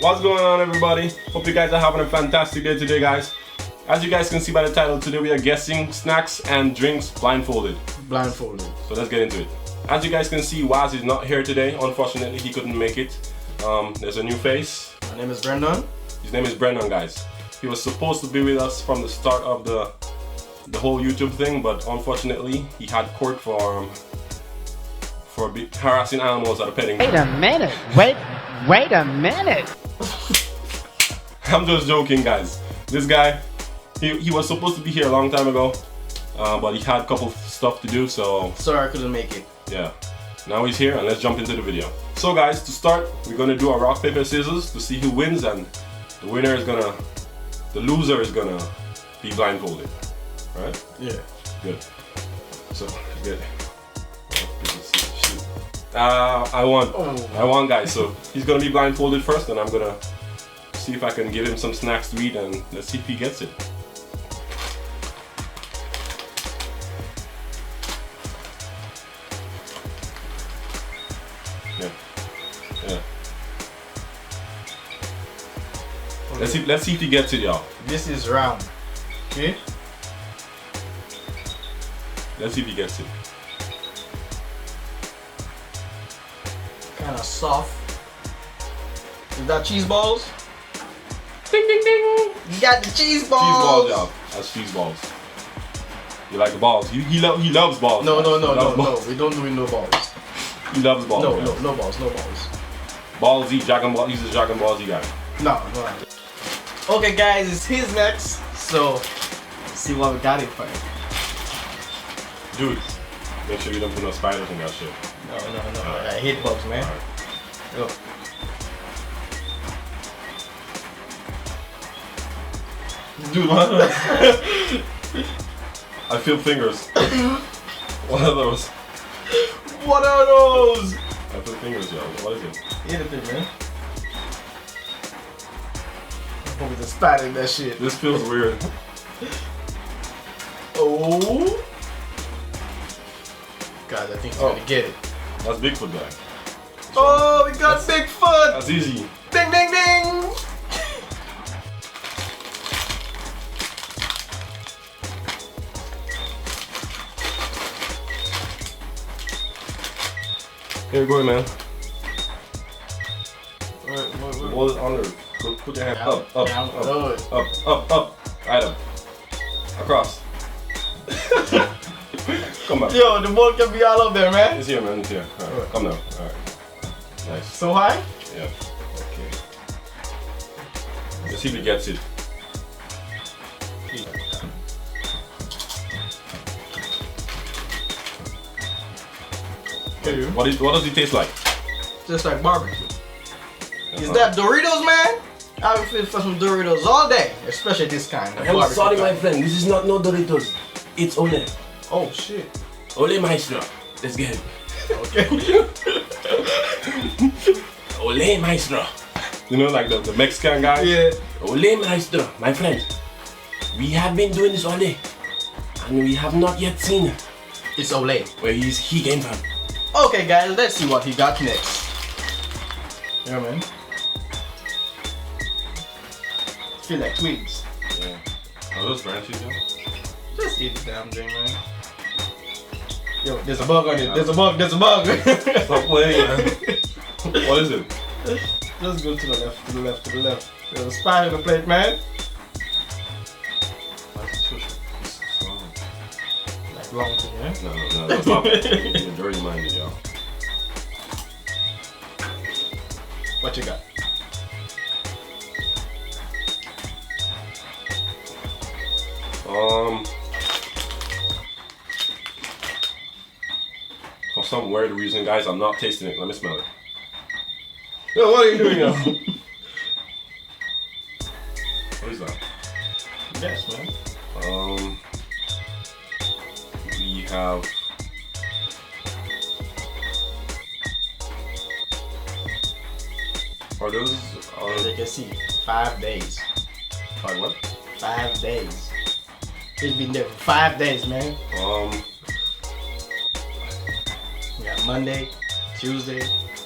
What's going on, everybody? Hope you guys are having a fantastic day today, guys. As you guys can see by the title, today we are guessing snacks and drinks blindfolded. Blindfolded. So let's get into it. As you guys can see, Waz is not here today. Unfortunately, he couldn't make it. There's a new face. My name is Brendan. His name is Brendan, guys. He was supposed to be with us from the start of the whole YouTube thing, but unfortunately, he had court for harassing animals at a petting zoo. Wait a minute. Wait a minute. I'm just joking, guys. This guy, he was supposed to be here a long time ago, but he had a couple stuff to do, so sorry I couldn't make it. yeah. Now he's here, and let's jump into the video. So guys, to start, we're gonna do a rock, paper, scissors to see who wins, and the loser is gonna be blindfolded. Right? Yeah. Good. So good. I won, guys. So he's gonna be blindfolded first, and I'm gonna see if I can give him some snacks to eat, and let's see if he gets it. Yeah. Okay. Let's see if he gets it, y'all. This is round. Okay? Let's see if he gets it. Kinda soft. Is that cheese balls? Ding ding ding! You got the cheese balls! Cheese balls, y'all. That's cheese balls. You like the balls? He loves balls. No. Balls. We don't do no balls. He loves balls. No balls. Balls, Dragon Ball. He's a Dragon Ball Z guy. No. Okay, guys, it's his next. So, let's see what we got it for him. Dude, make sure you don't put no spiders in that shit. No. I hate bugs, man. Go. Dude, what? I feel fingers. What are those? What are those? I feel fingers, yo. What is it? Eat it, man. I'm just spatting that shit. This feels weird. Oh. God, I think he's gonna get it. That's Bigfoot guy. Oh, we got Bigfoot! That's easy. Ding, ding, ding! Here you go, man. Wait. Hold it under. Put your hand up. Up. Right up. Across. Come back. Yo, the ball can be all up there, man. It's here, man. It's here. Alright. Come now. Alright. Nice. So high? Yeah. Okay. Let's see if he gets it. What does it taste like? Just like barbecue. Is that Doritos, man? I've been feeling for some Doritos all day, especially this kind. I'm sorry, my friend. This is not no Doritos. It's Ole. Oh shit. Ole Maestro. Let's get it. Okay. Ole Maestro. You know, like the Mexican guy? Yeah. Ole Maestro, my friend. We have been doing this all day, and we have not yet seen It's Olay. where he came from. Okay, guys, let's see what he got next. Yeah, man. Feel like twigs. Yeah. Are those branches, yo? Just eat the damn thing, man. Yo, there's a bug on it. There's a bug. Stop playing, man. What is it? Just go to the left. There's a spider on the plate, man. Like long thing, yeah? No, stop it. You're dirty minded, y'all. What you got? For some weird reason, guys, I'm not tasting it. Let me smell it. Yo, what are you doing now? What is that? Yes, man. We have are those As you can see, 5 days. 5 what? 5 days. He's been there for 5 days, man. We got Monday, Tuesday,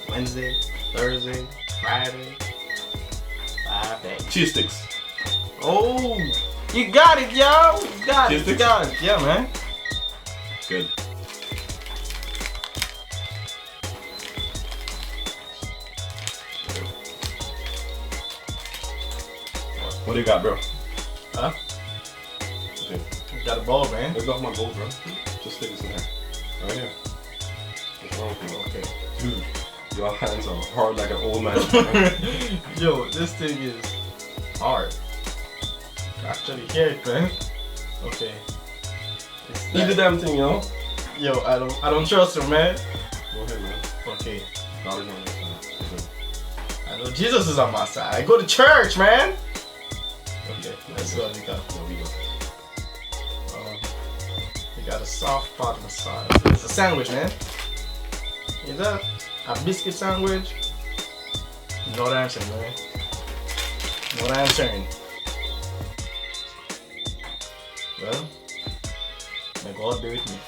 Wednesday, Thursday, Friday. Ah, thanks. Cheese sticks. Oh, you got it, yo. You got Cheese it. You sticks? got it. Yeah, man. Good. What do you got, bro? Huh? Okay. You got a bowl, man. Let's go off my bowl, bro. Just stick this in here. Right here. What's wrong with you? Okay. Dude, your hands are hard like an old man. Yo, this thing is hard. Actually, hear it, man. Okay. Eat the damn thing, yo. Yo, I don't trust him, man. Go ahead, man. Okay. God is on your side. I know Jesus is on my side. I go to church, man. Okay, let's go. We got. No, we go. We got a soft part on the side. So it's a sandwich, man. Is that a biscuit sandwich? You know what I'm saying, man. You know what I'm saying. Well, may God be with me.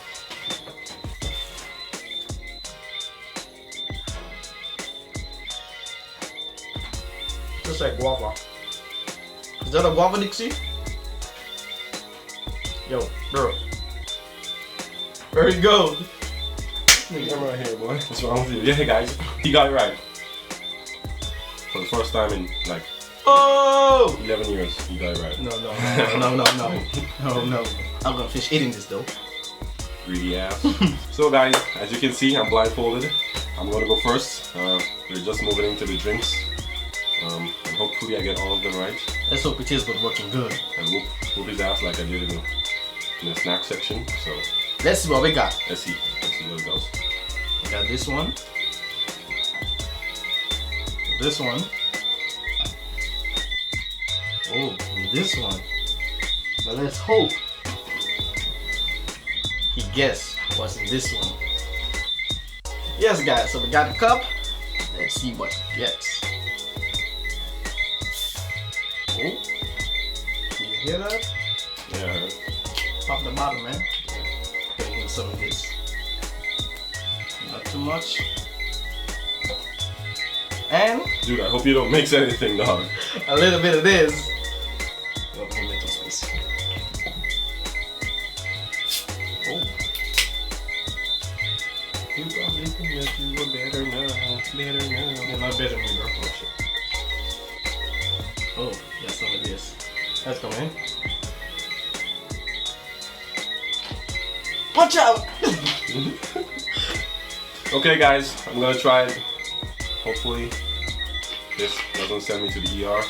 Just like guava. Is that a guava, Dixie? Yo, bro. Where he go? I'm right here, boy. What's wrong with you? Yeah, guys, he got it right. For the first time in like Oh! 11 years, he got it right. No. I'm gonna finish eating this though. Greedy ass. So guys, as you can see, I'm blindfolded. I'm gonna go first. We're just moving into the drinks. And hopefully I get all of them right. Let's hope it is good, working good. And whoop his ass like I did in the snack section. So Let's see what we got. let's see what it goes. We got this one. This one. Oh, and this one. But let's hope he guess what's in this one. Yes, guys, so we got the cup. Let's see what he gets. Oh, do you hear that? Yeah, I heard. Pop the bottom, man. Taking some of this. Not too much. And Dude, I hope you don't mix anything, dog. a little bit of this. Oh, tomato sauce. Oh. You probably think that you were better now. You're not better than me, bro. Oh, shit. Oh, got some of this. Let's go, man. Watch out! Okay, guys, I'm gonna try it. Hopefully, this doesn't send me to the ER.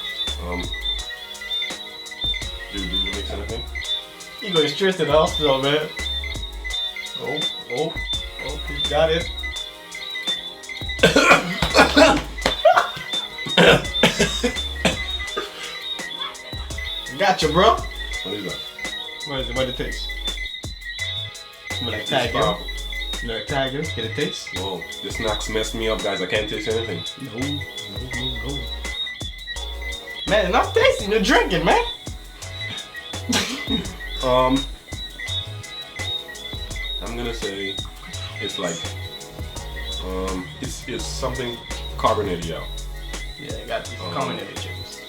Dude, did you mix anything? You going straight to the hospital, man. Oh, you got it. Gotcha, bro. What is that? What is it? What it taste? Smell like It's tiger. powerful. Smell like tiger. Get a taste? Whoa, the snacks messed me up, guys. I can't taste anything. No. Man, it's not tasting. You're drinking, man. I'm gonna say it's like it's something carbonated, yeah. Yeah, you got these carbonated chips.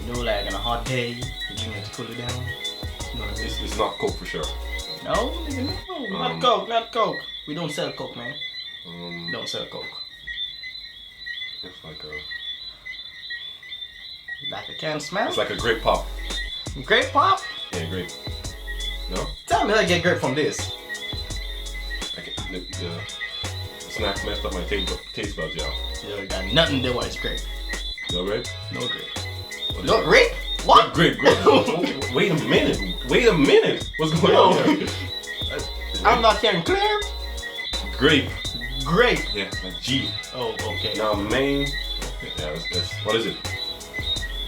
You know, like on a hot day, you drink it to cool it down. You know what I mean? It's not Coke for sure. No, nigga, no, not Coke, not Coke. We don't sell Coke, man. Don't sell Coke. It's like Like a can smell? it's like a grape pop. Grape pop? Yeah, grape. No? Tell me how to get grape from this. The snacks messed up my taste buds, yeah. You got nothing there while it's grape. No grape? No grape. What is No it? grape? What? Grape. Wait a minute. What's going on here? I'm not hearing clear. Grape. Grape. Yeah, like G. Oh, okay. Now main. Yeah, that's what is it?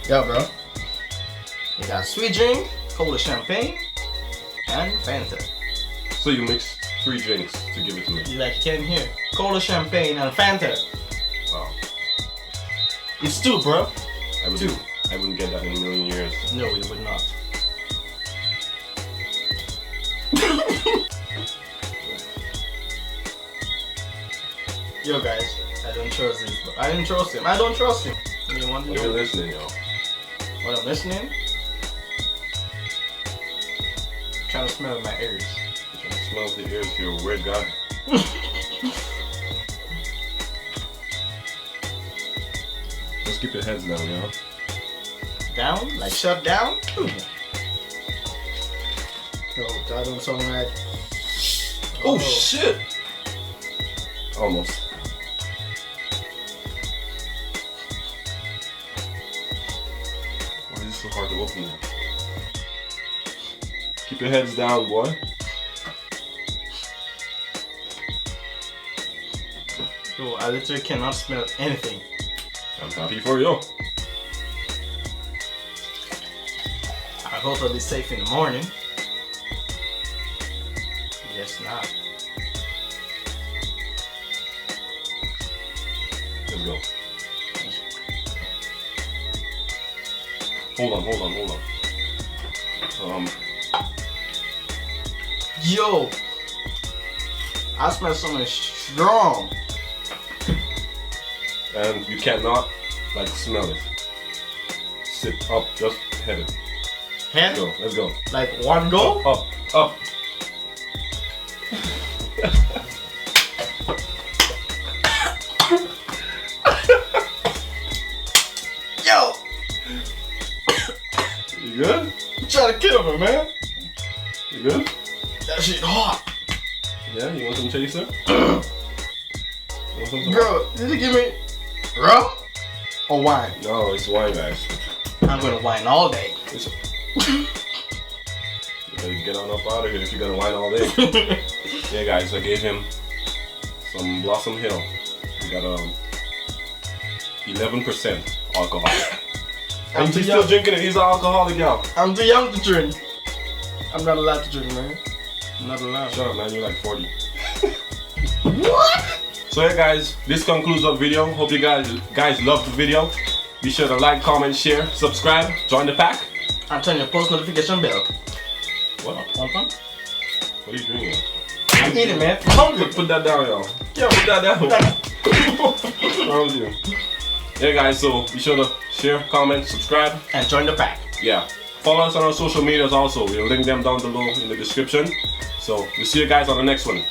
Yo, bro. You got sweet drink, cola champagne, and Fanta. So you mix 3 drinks to give it to me. You like you can hear. Cola champagne and Fanta. Wow. It's 2, bro. I wouldn't get that in a million years. No, you would not. Yo guys, I don't trust this, but I didn't trust him. I don't trust him. You want to You're know listening, yo. what I'm listening? Trying to smell my ears. Trying to smell the ears. You're a weird guy. Just keep your heads down, yo. Down? Like shut down? Yo, that don't sound right. Oh shit! Almost. Why is it so hard to open it? Keep your heads down, boy. Yo, I literally cannot smell anything. I'm happy for you. I hope I'll be safe in the morning. Guess not. Let's go. Hold on. Yo! I smell something strong. And you cannot, like, smell it. Sit up, just head it. Head? Let's go. Like one go? Up. Yo! You good? You trying to kill me, man. You good? That shit hot. Yeah, you want some chaser? You want some? Bro, did you give me rum or wine? No, it's wine, guys. I'm gonna wine all day. It's... You better get on up out of here if you're gonna wine all day. Yeah, guys, I gave him some Blossom Hill. We got 11% alcohol. I'm And too he's still young. drinking it. He's an alcoholic, y'all. I'm too young to drink. I'm not allowed to drink, man. I'm not allowed. Shut up, man. You're like 40. What? So yeah, guys, this concludes our video. Hope you guys loved the video. Be sure to like, comment, share, subscribe, join the pack. And turn your post notification bell. What? Want one? What are you doing, yo? I'm eating, man. I'm hungry. Put that down, yo. Yo, Put that down. put that- What's wrong with you? Yeah, guys, so be sure to share, comment, subscribe. And join the pack. Yeah. Follow us on our social medias also. We'll link them down below in the description. So we'll see you guys on the next one.